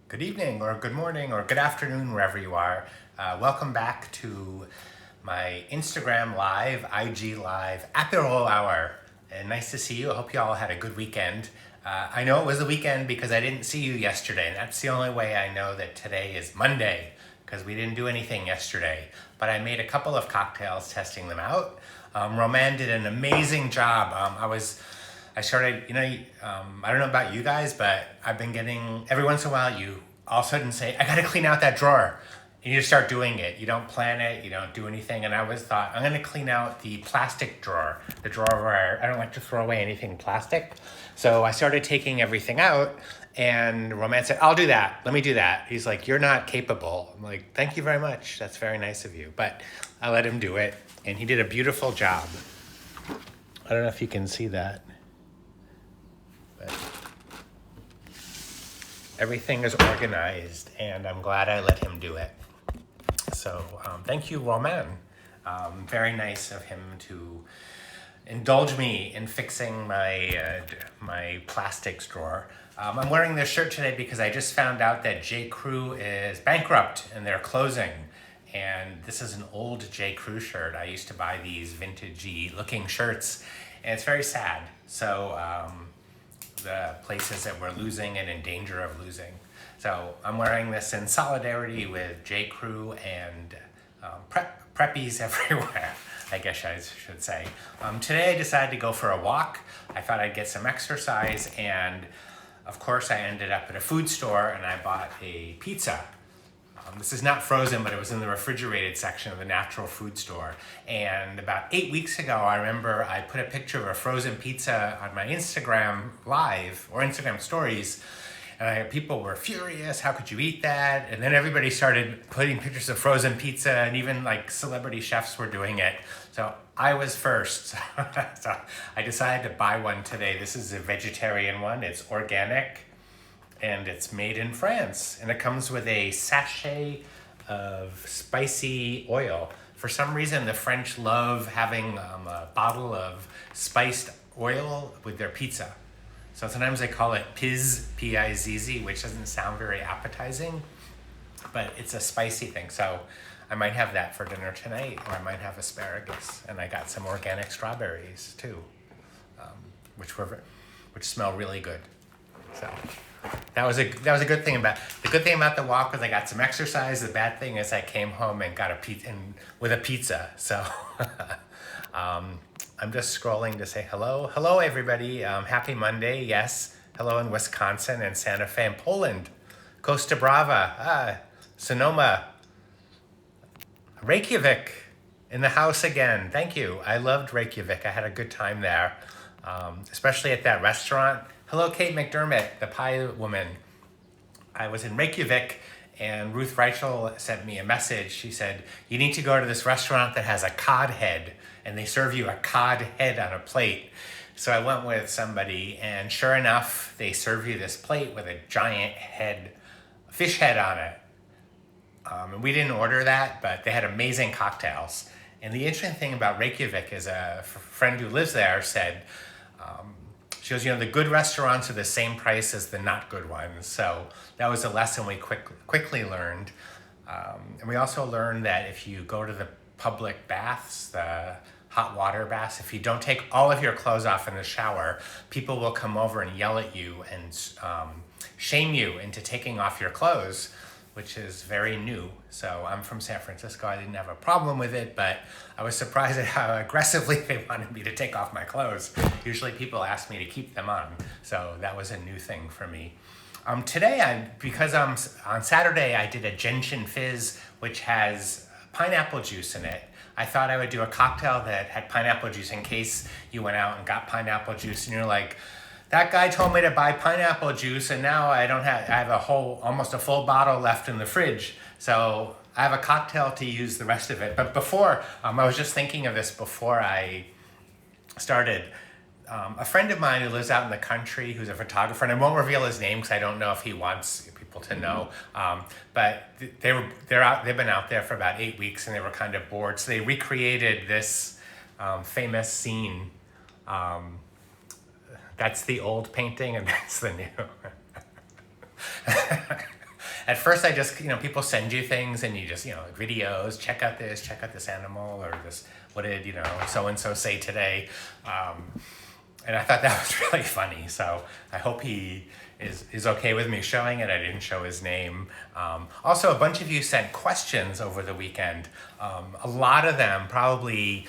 Good evening or good morning or good afternoon wherever you are. Welcome back to my Instagram Live, IG Live, Apéro Hour. And nice to see you. I hope you all had a good weekend. I know it was the weekend because I didn't see you yesterday. And that's the only way I know that today is Monday, because we didn't do anything yesterday. But I made a couple of cocktails testing them out. Roman did an amazing job. I started, I don't know about you guys, but I've been getting, every once in a while, you all of a sudden say, I got to clean out that drawer. And you just start doing it. You don't plan it, you don't do anything. And I always thought, I'm going to clean out the plastic drawer, the drawer where I don't like to throw away anything plastic. So I started taking everything out, and Roman said, I'll do that. Let me do that. He's like, you're not capable. I'm like, thank you very much. That's very nice of you. But I let him do it, and he did a beautiful job. I don't know if you can see that. But everything is organized, and I'm glad I let him do it. So thank you, Roman. Very nice of him to indulge me in fixing my plastics drawer. I'm wearing this shirt today because I just found out that J. Crew is bankrupt and they're closing. And this is an old J. Crew shirt. I used to buy these vintagey looking shirts, and it's very sad. So the places that we're losing and in danger of losing. So I'm wearing this in solidarity with J. Crew and preppies everywhere, I guess I should say. Today I decided to go for a walk. I thought I'd get some exercise, and of course I ended up at a food store and I bought a pizza. This is not frozen, but it was in the refrigerated section of the natural food store. And about 8 weeks ago, I remember I put a picture of a frozen pizza on my Instagram Live or Instagram Stories. And people were furious. How could you eat that? And then everybody started putting pictures of frozen pizza, and even like celebrity chefs were doing it. So I was first. So I decided to buy one today. This is a vegetarian one. It's organic, and it's made in France. And it comes with a sachet of spicy oil. For some reason, the French love having a bottle of spiced oil with their pizza. So sometimes they call it Piz, P-I-Z-Z, which doesn't sound very appetizing, but it's a spicy thing. So I might have that for dinner tonight, or I might have asparagus. And I got some organic strawberries too, which smell really good. So that was a good thing about the walk was I got some exercise. The bad thing is I came home and got a pizza with a pizza. So I'm just scrolling to say hello. Hello, everybody. Happy Monday. Yes. Hello in Wisconsin and Santa Fe and Poland. Costa Brava. Sonoma. Reykjavik in the house again. Thank you. I loved Reykjavik. I had a good time there, especially at that restaurant. Hello, Kate McDermott, the pie woman. I was in Reykjavik, and Ruth Reichel sent me a message. She said, you need to go to this restaurant that has a cod head, and they serve you a cod head on a plate. So I went with somebody, and sure enough, they serve you this plate with a giant fish head on it. And we didn't order that, but they had amazing cocktails. And the interesting thing about Reykjavik is a friend who lives there said, she goes, the good restaurants are the same price as the not good ones. So that was a lesson we quickly learned. And we also learned that if you go to the public baths, the hot water baths, if you don't take all of your clothes off in the shower, people will come over and yell at you and shame you into taking off your clothes, which is very new. So I'm from San Francisco. I didn't have a problem with it, but I was surprised at how aggressively they wanted me to take off my clothes. Usually people ask me to keep them on. So that was a new thing for me. Today, because on Saturday, I did a gentian fizz, which has pineapple juice in it. I thought I would do a cocktail that had pineapple juice in case you went out and got pineapple juice and you're like, that guy told me to buy pineapple juice, and now I have almost a full bottle left in the fridge. So I have a cocktail to use the rest of it. But before, I was just thinking of this before I started. A friend of mine who lives out in the country, who's a photographer, and I won't reveal his name because I don't know if he wants people to know. But they've been out there for about 8 weeks, and they were kind of bored. So they recreated this famous scene. That's the old painting, and that's the new. At first I just, people send you things and you just, videos, check out this animal, or this, what did, so-and-so say today. And I thought that was really funny. So I hope he is okay with me showing it. I didn't show his name. Also, a bunch of you sent questions over the weekend. A lot of them, probably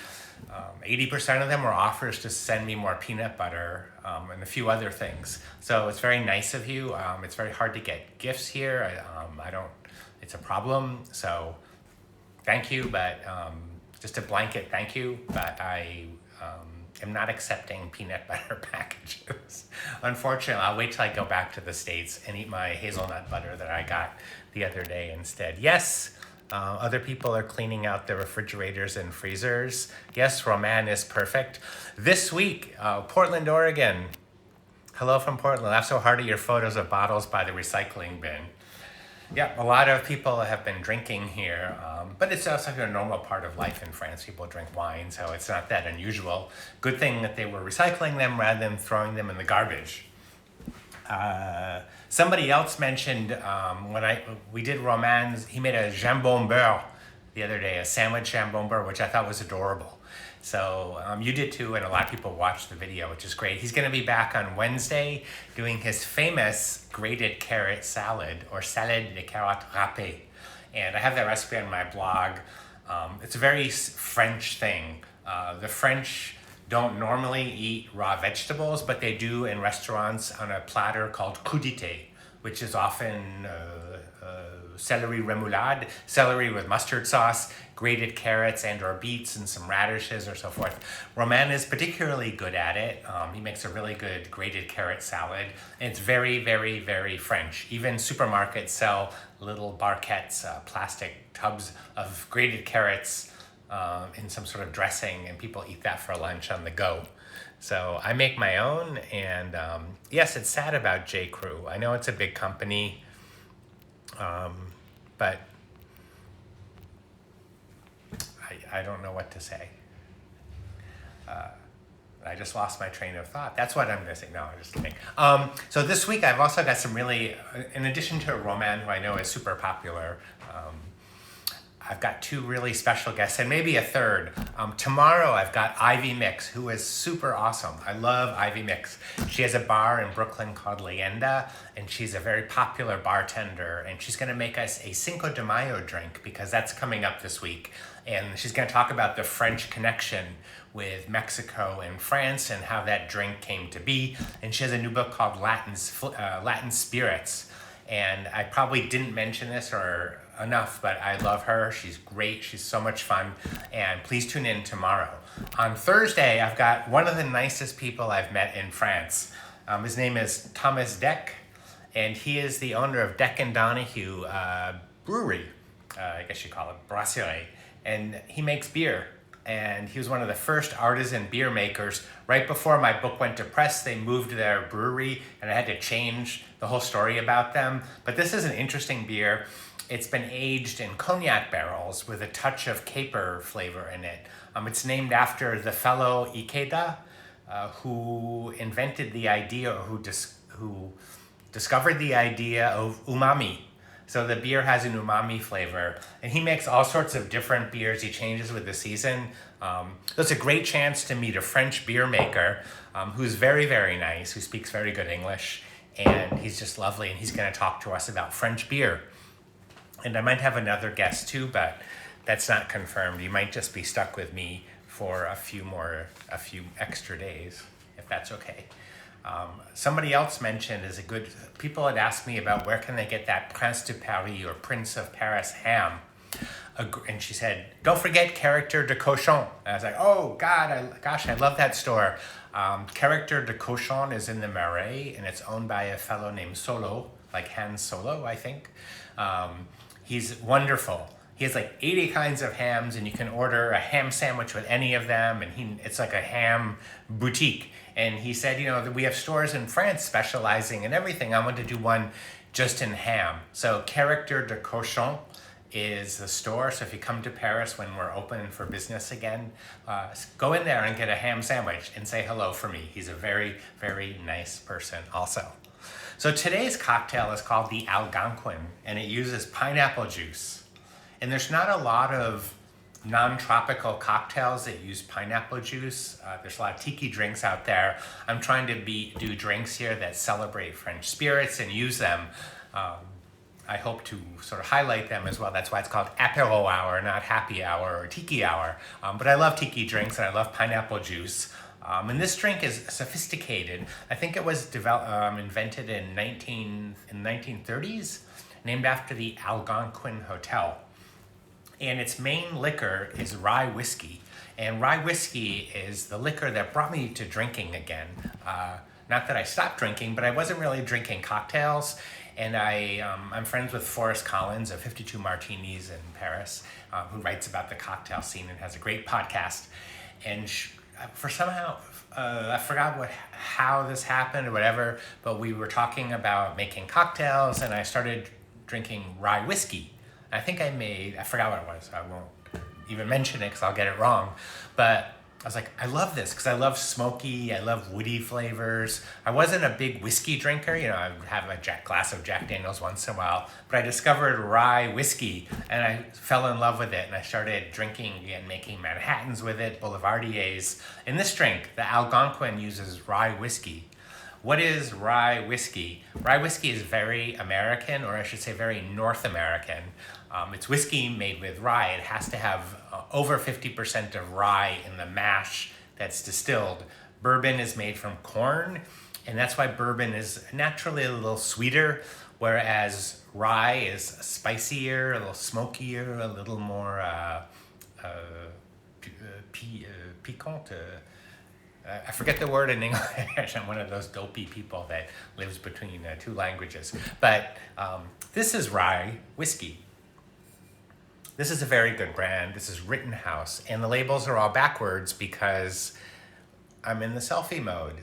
80% of them, were offers to send me more peanut butter and a few other things. So it's very nice of you. It's very hard to get gifts here. It's a problem. So thank you, but just a blanket thank you, but I am not accepting peanut butter packages. Unfortunately, I'll wait till I go back to the States and eat my hazelnut butter that I got the other day instead. Yes, other people are cleaning out their refrigerators and freezers. Yes, Roman is perfect. This week, Portland, Oregon. Hello from Portland. Laugh so hard at your photos of bottles by the recycling bin. Yeah, a lot of people have been drinking here, but it's also a normal part of life in France. People drink wine, so it's not that unusual. Good thing that they were recycling them rather than throwing them in the garbage. Somebody else mentioned when we did Roman's, he made a jambon beurre the other day, a sandwich jambon beurre, which I thought was adorable. So you did too, and a lot of people watched the video, which is great. He's going to be back on Wednesday doing his famous grated carrot salad, or salade de carottes râpées. And I have that recipe on my blog. It's a very French thing. The French don't normally eat raw vegetables, but they do in restaurants on a platter called crudité, which is often celery remoulade, celery with mustard sauce, grated carrots and or beets and some radishes or so forth. Roman is particularly good at it. He makes a really good grated carrot salad. And it's very, very, very French. Even supermarkets sell little barquettes, plastic tubs of grated carrots in some sort of dressing, and people eat that for lunch on the go. So I make my own, and yes, it's sad about J. Crew. I know it's a big company, but I don't know what to say. I just lost my train of thought. That's what I'm missing. No, I'm just kidding. So this week I've also got some really, in addition to Roman, who I know is super popular, I've got two really special guests, and maybe a third. Tomorrow I've got Ivy Mix, who is super awesome. I love Ivy Mix. She has a bar in Brooklyn called Leyenda, and she's a very popular bartender, and she's gonna make us a Cinco de Mayo drink, because that's coming up this week. And she's gonna talk about the French connection with Mexico and France and how that drink came to be. And she has a new book called Latin Spirits. And I probably didn't mention this or enough, but I love her. She's great. She's so much fun. And please tune in tomorrow. On Thursday, I've got one of the nicest people I've met in France. His name is Thomas Deck, and he is the owner of Deck and Donahue Brewery, I guess you call it, brasserie. And he makes beer. And he was one of the first artisan beer makers. Right before my book went to press, they moved their brewery, and I had to change the whole story about them. But this is an interesting beer. It's been aged in cognac barrels with a touch of caper flavor in it. It's named after the fellow Ikeda, who invented the idea, or who discovered the idea of umami. So the beer has an umami flavor, and he makes all sorts of different beers. He changes with the season. So it's a great chance to meet a French beer maker who's very, very nice, who speaks very good English, and he's just lovely, and he's going to talk to us about French beer. And I might have another guest too, but that's not confirmed. You might just be stuck with me for a few extra days, if that's okay. Somebody else mentioned people had asked me about where can they get that Prince de Paris or Prince of Paris ham. And she said, don't forget Character de Cochon. And I was like, oh God, I love that store. Character de Cochon is in the Marais, and it's owned by a fellow named Solo, like Han Solo, I think. He's wonderful. He has like 80 kinds of hams, and you can order a ham sandwich with any of them, and it's like a ham boutique. And he said, we have stores in France specializing in everything. I want to do one just in ham. So Character de Cochon is the store. So if you come to Paris when we're open for business again, go in there and get a ham sandwich and say hello for me. He's a very, very nice person also. So today's cocktail is called the Algonquin, and it uses pineapple juice. And there's not a lot of non-tropical cocktails that use pineapple juice. There's a lot of tiki drinks out there. I'm trying to do drinks here that celebrate French spirits and use them. I hope to sort of highlight them as well. That's why it's called Apéro hour, not happy hour or tiki hour. But I love tiki drinks and I love pineapple juice. And this drink is sophisticated. I think it was invented in 1930s, named after the Algonquin Hotel. And its main liquor is rye whiskey. And rye whiskey is the liquor that brought me to drinking again. Not that I stopped drinking, but I wasn't really drinking cocktails. And I'm friends with Forrest Collins of 52 Martinis in Paris, who writes about the cocktail scene and has a great podcast. And I forgot how this happened or whatever, but we were talking about making cocktails and I started drinking rye whiskey. I forgot what it was. I won't even mention it because I'll get it wrong. But I was like, I love this because I love smoky, I love woody flavors. I wasn't a big whiskey drinker. I'd have a glass of Jack Daniels once in a while. But I discovered rye whiskey and I fell in love with it. And I started drinking again, making Manhattans with it, Boulevardiers. In this drink, the Algonquin uses rye whiskey. What is rye whiskey? Rye whiskey is very American, or I should say very North American. It's whiskey made with rye. It has to have over 50% of rye in the mash that's distilled. Bourbon is made from corn, and that's why bourbon is naturally a little sweeter, whereas rye is spicier, a little smokier, a little more piquant. I forget the word in English. I'm one of those dopey people that lives between two languages. But this is rye whiskey. This is a very good brand. This is Rittenhouse. And the labels are all backwards because I'm in the selfie mode.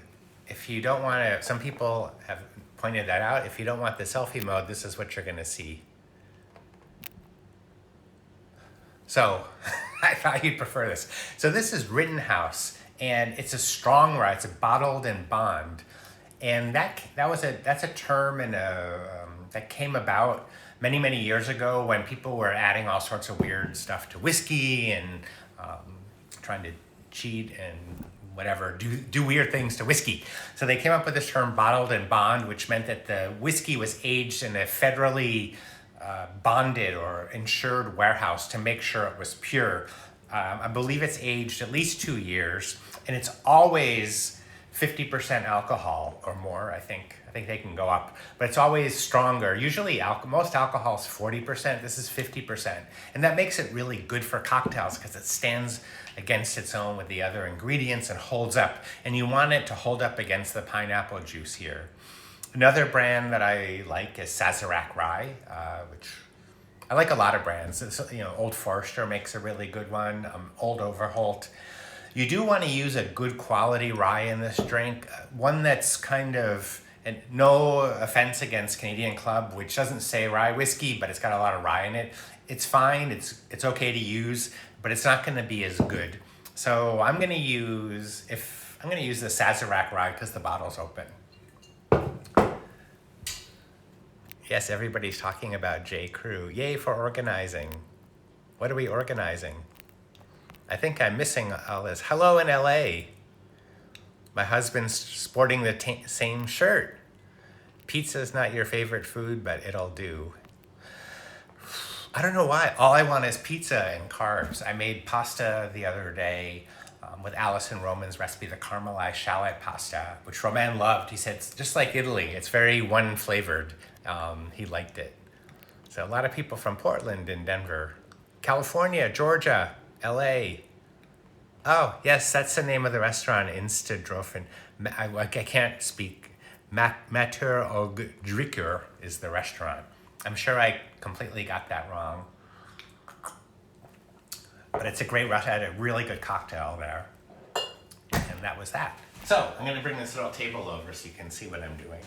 If you don't want to, some people have pointed that out. If you don't want the selfie mode, this is what you're going to see. So I thought you'd prefer this. So this is Rittenhouse. And it's a strong rye. It's a bottled in bond, and that's a term that came about many years ago when people were adding all sorts of weird stuff to whiskey and trying to cheat and whatever, do weird things to whiskey. So they came up with this term bottled in bond, which meant that the whiskey was aged in a federally bonded or insured warehouse to make sure it was pure. I believe it's aged at least 2 years, and it's always 50% alcohol or more. I think they can go up, but it's always stronger. Usually most alcohol is 40%. This is 50, and that makes it really good for cocktails because it stands against its own with the other ingredients and holds up. And you want it to hold up against the pineapple juice here. Another brand that I like is Sazerac Rye, which I like a lot of brands. Old Forester makes a really good one. Old Overholt. You do want to use a good quality rye in this drink. One that's kind of, and no offense against Canadian Club, which doesn't say rye whiskey, but it's got a lot of rye in it. It's fine. It's okay to use, but it's not going to be as good. So I'm going to use the Sazerac Rye because the bottle's open. Yes, everybody's talking about J. Crew. Yay for organizing. What are we organizing? I think I'm missing all this. Hello in LA. My husband's sporting the same shirt. Pizza's not your favorite food, but it'll do. I don't know why. All I want is pizza and carbs. I made pasta the other day with Alison Roman's recipe, the caramelized shallot pasta, which Roman loved. He said, it's just like Italy. It's very one flavored. He liked it. So a lot of people from Portland and Denver, California, Georgia, LA. Oh, yes, that's the name of the restaurant, Instadrofen. I can't speak. Matur og Drikker is the restaurant. I'm sure I completely got that wrong. But it's a great restaurant. I had a really good cocktail there. And that was that. So I'm going to bring this little table over so you can see what I'm doing.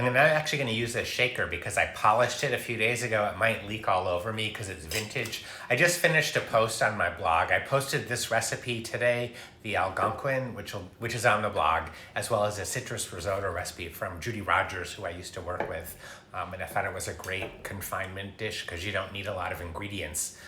actually gonna use this shaker because I polished it a few days ago. It might leak all over me because it's vintage. I just finished a post on my blog. I posted this recipe today, the Algonquin, which is on the blog, as well as a citrus risotto recipe from Judy Rogers, who I used to work with. And I thought it was a great confinement dish because you don't need a lot of ingredients.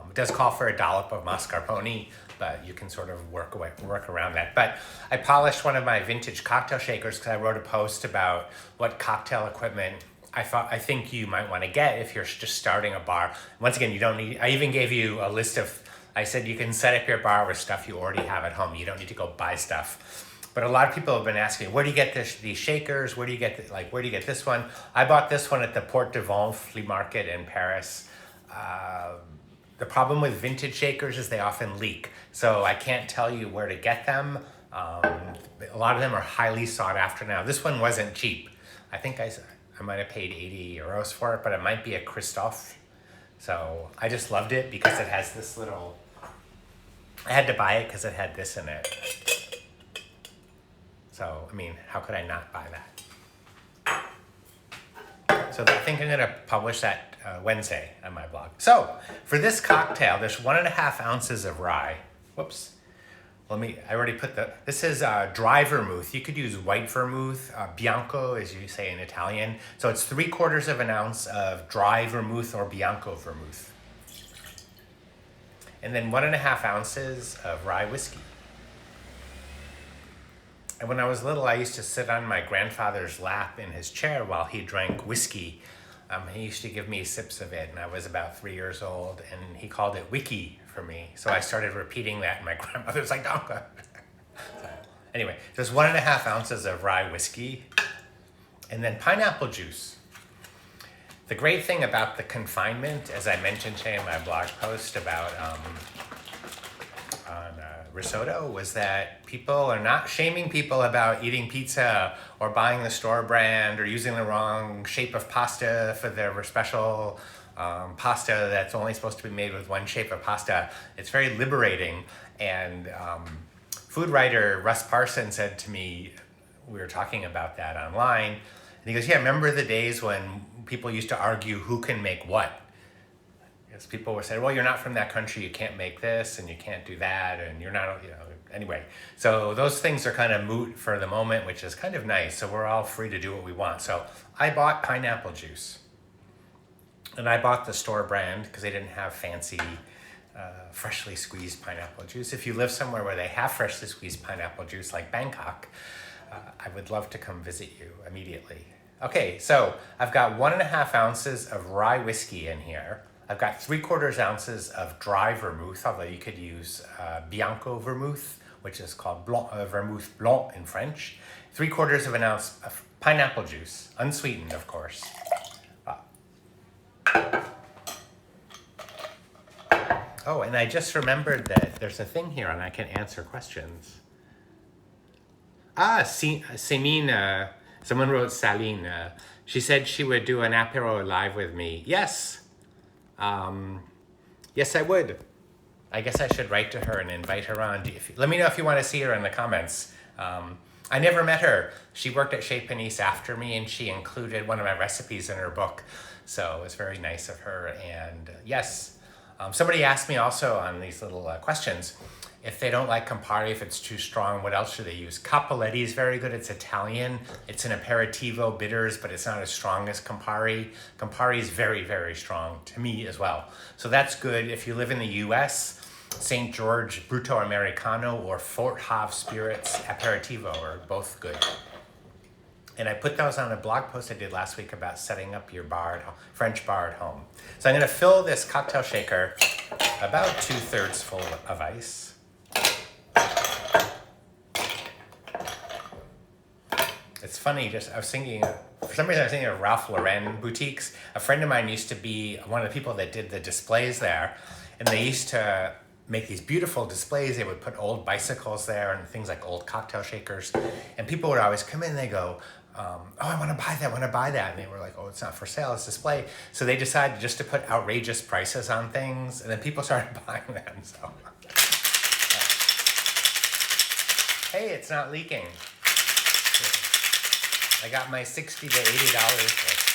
It does call for a dollop of mascarpone, but you can sort of work around that. But I polished one of my vintage cocktail shakers because I wrote a post about what cocktail equipment I think you might want to get if you're just starting a bar. Once again, you don't need, I even gave you a list of, I said you can set up your bar with stuff you already have at home. You don't need to go buy stuff. But a lot of people have been asking, where do you get these shakers? Where do you get this one? I bought this one at the Porte de Vent flea market in Paris. The problem with vintage shakers is they often leak. So I can't tell you where to get them. A lot of them are highly sought after now. This one wasn't cheap. I think I might have paid 80 euros for it, but it might be a Christophe. So I just loved it because it has this little, I had to buy it because it had this in it. So, I mean, how could I not buy that? So I think I'm gonna publish that Wednesday on my blog. So for this cocktail, there's 1.5 ounces of rye. Whoops. I already put this is dry vermouth. You could use white vermouth, bianco as you say in Italian. So it's 3/4 of an ounce of dry vermouth or bianco vermouth. And then 1.5 ounces of rye whiskey. And when I was little, I used to sit on my grandfather's lap in his chair while he drank whiskey. He used to give me sips of it, and I was about 3 years old, and he called it wiki for me. So I started repeating that, and my grandmother's like, Donka. So, anyway, there's 1.5 ounces of rye whiskey, and then pineapple juice. The great thing about the confinement, as I mentioned today in my blog post about risotto, was that people are not shaming people about eating pizza or buying the store brand or using the wrong shape of pasta for their special pasta that's only supposed to be made with one shape of pasta. It's very liberating. And food writer Russ Parson said to me, we were talking about that online, and he goes, yeah, remember the days when people used to argue who can make what? Because people were saying, well, you're not from that country, you can't make this, and you can't do that, and you're not, anyway. So those things are kind of moot for the moment, which is kind of nice. So we're all free to do what we want. So I bought pineapple juice. And I bought the store brand because they didn't have fancy, freshly squeezed pineapple juice. If you live somewhere where they have freshly squeezed pineapple juice, like Bangkok, I would love to come visit you immediately. Okay, so I've got 1.5 ounces of rye whiskey in here. I've got 3/4 ounces of dry vermouth, although you could use bianco vermouth, which is called blanc, vermouth blanc in French. 3/4 of an ounce of pineapple juice, unsweetened, of course. Oh, and I just remembered that there's a thing here and I can answer questions. Semine, someone wrote Saline. She said she would do an Apéro live with me. Yes. Yes, I would. I guess I should write to her and invite her on. Let me know if you want to see her in the comments. I never met her. She worked at Chez Panisse after me, and she included one of my recipes in her book. So it was very nice of her. And yes, somebody asked me also on these little questions, if they don't like Campari, if it's too strong, what else should they use? Cappelletti is very good. It's Italian. It's an aperitivo bitters, but it's not as strong as Campari. Campari is very, very strong to me as well. So that's good. If you live in the US, St. George Bruto Americano or Fort Havre Spirits Aperitivo are both good. And I put those on a blog post I did last week about setting up your French bar at home. So I'm going to fill this cocktail shaker about 2/3 full of ice. It's funny, I was thinking, for some reason I was thinking of Ralph Lauren boutiques. A friend of mine used to be one of the people that did the displays there, and they used to make these beautiful displays. They would put old bicycles there and things like old cocktail shakers, and people would always come in and they go, oh, I want to buy that. And they were like, oh, it's not for sale, it's display. So they decided just to put outrageous prices on things, and then people started buying them. So, hey, it's not leaking. I got my $60 to $80 worth.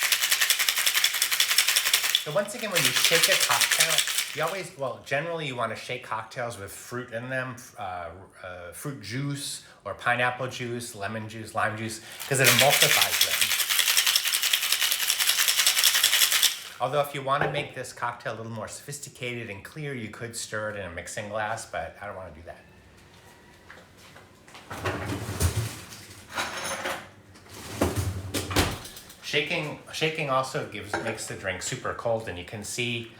So once again, when you shake a cocktail, you always, well, generally you want to shake cocktails with fruit in them, fruit juice or pineapple juice, lemon juice, lime juice, because it emulsifies them. Although if you want to make this cocktail a little more sophisticated and clear, you could stir it in a mixing glass, but I don't want to do that. Shaking also makes the drink super cold, and you can see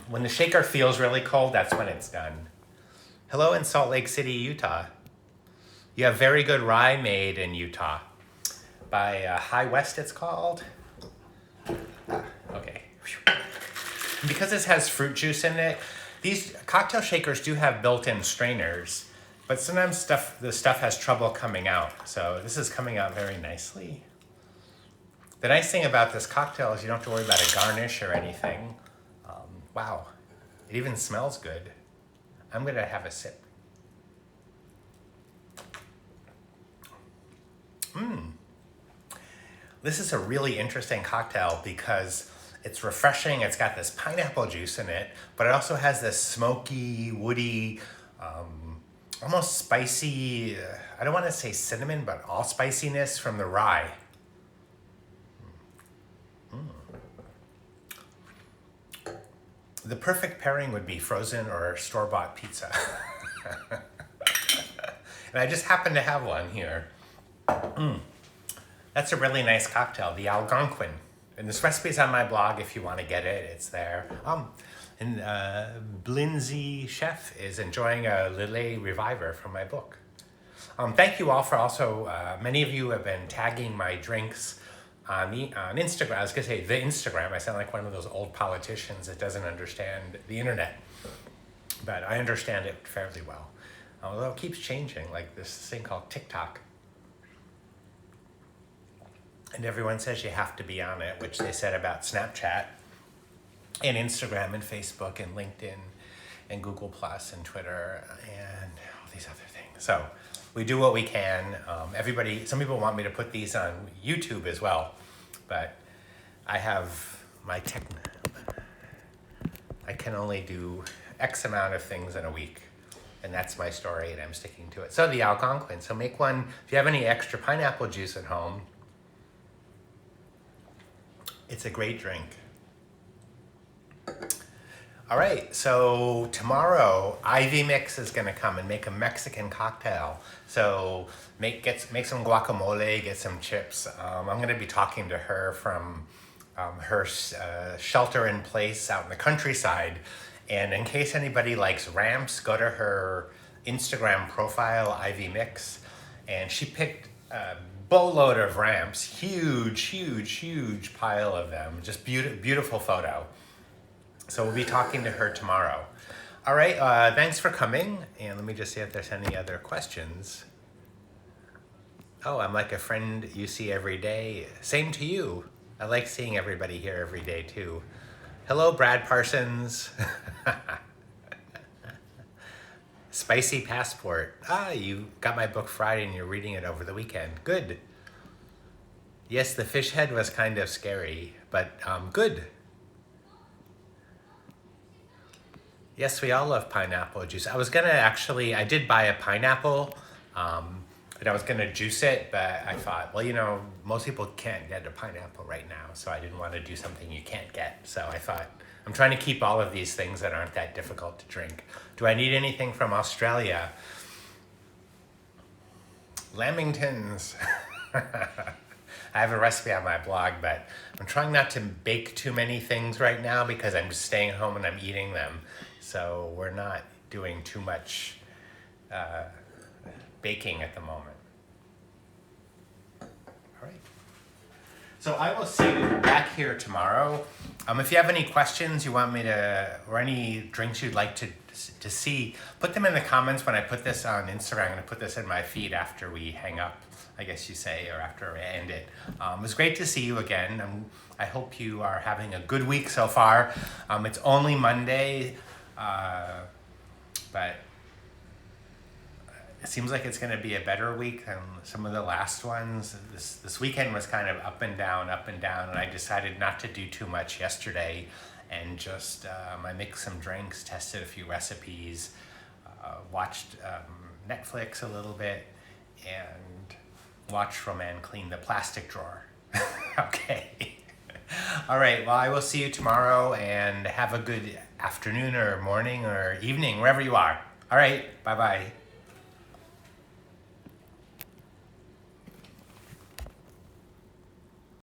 when the shaker feels really cold, that's when it's done. Hello in Salt Lake City, Utah. You have very good rye made in Utah by High West, it's called. Okay. Because this has fruit juice in it, these cocktail shakers do have built-in strainers, but sometimes the stuff has trouble coming out. So this is coming out very nicely. The nice thing about this cocktail is you don't have to worry about a garnish or anything. Wow, it even smells good. I'm gonna have a sip. This is a really interesting cocktail because it's refreshing. It's got this pineapple juice in it, but it also has this smoky, woody, almost spicy, I don't want to say cinnamon, but allspiciness from the rye. The perfect pairing would be frozen or store-bought pizza. And I just happen to have one here. That's a really nice cocktail, the Algonquin. And this recipe's on my blog if you want to get it, it's there. And Blindsey Chef is enjoying a Lillet Reviver from my book. Thank you all for also, many of you have been tagging my drinks on Instagram. I was gonna say the Instagram. I sound like one of those old politicians that doesn't understand the internet, but I understand it fairly well. Although it keeps changing, like this thing called TikTok. And everyone says you have to be on it, which they said about Snapchat and Instagram and Facebook and LinkedIn and Google Plus and Twitter and all these other things. So we do what we can. Some people want me to put these on YouTube as well, but I have I can only do X amount of things in a week, and that's my story, and I'm sticking to it. So the Algonquin, so make one, if you have any extra pineapple juice at home, it's a great drink. All right, so tomorrow, Ivy Mix is gonna come and make a Mexican cocktail. So make some guacamole, get some chips. I'm gonna be talking to her from her shelter in place out in the countryside. And in case anybody likes ramps, go to her Instagram profile, Ivy Mix. And she picked a boatload of ramps, huge pile of them. Just beautiful photo. So we'll be talking to her tomorrow. All right, thanks for coming. And let me just see if there's any other questions. Oh, I'm like a friend you see every day. Same to you. I like seeing everybody here every day too. Hello, Brad Parsons. Spicy Passport. You got my book Friday and you're reading it over the weekend. Good. Yes, the fish head was kind of scary, but good. Yes, we all love pineapple juice. I did buy a pineapple, and I was gonna juice it, but I thought, well, most people can't get a pineapple right now, so I didn't want to do something you can't get. So I thought, I'm trying to keep all of these things that aren't that difficult to drink. Do I need anything from Australia? Lamingtons. I have a recipe on my blog, but I'm trying not to bake too many things right now because I'm just staying home and I'm eating them. So we're not doing too much baking at the moment. All right. So I will see you back here tomorrow. If you have any questions you want me to, or any drinks you'd like to see, put them in the comments when I put this on Instagram. I'm gonna put this in my feed after we hang up, I guess you say, or after I end it. It was great to see you again. I hope you are having a good week so far. It's only Monday, but it seems like it's going to be a better week than some of the last ones. This weekend was kind of up and down, and I decided not to do too much yesterday, and just I mixed some drinks, tested a few recipes, watched Netflix a little bit, and watched Roman clean the plastic drawer. Okay. All right, well, I will see you tomorrow, and have a good afternoon or morning or evening, wherever you are. All right, bye-bye.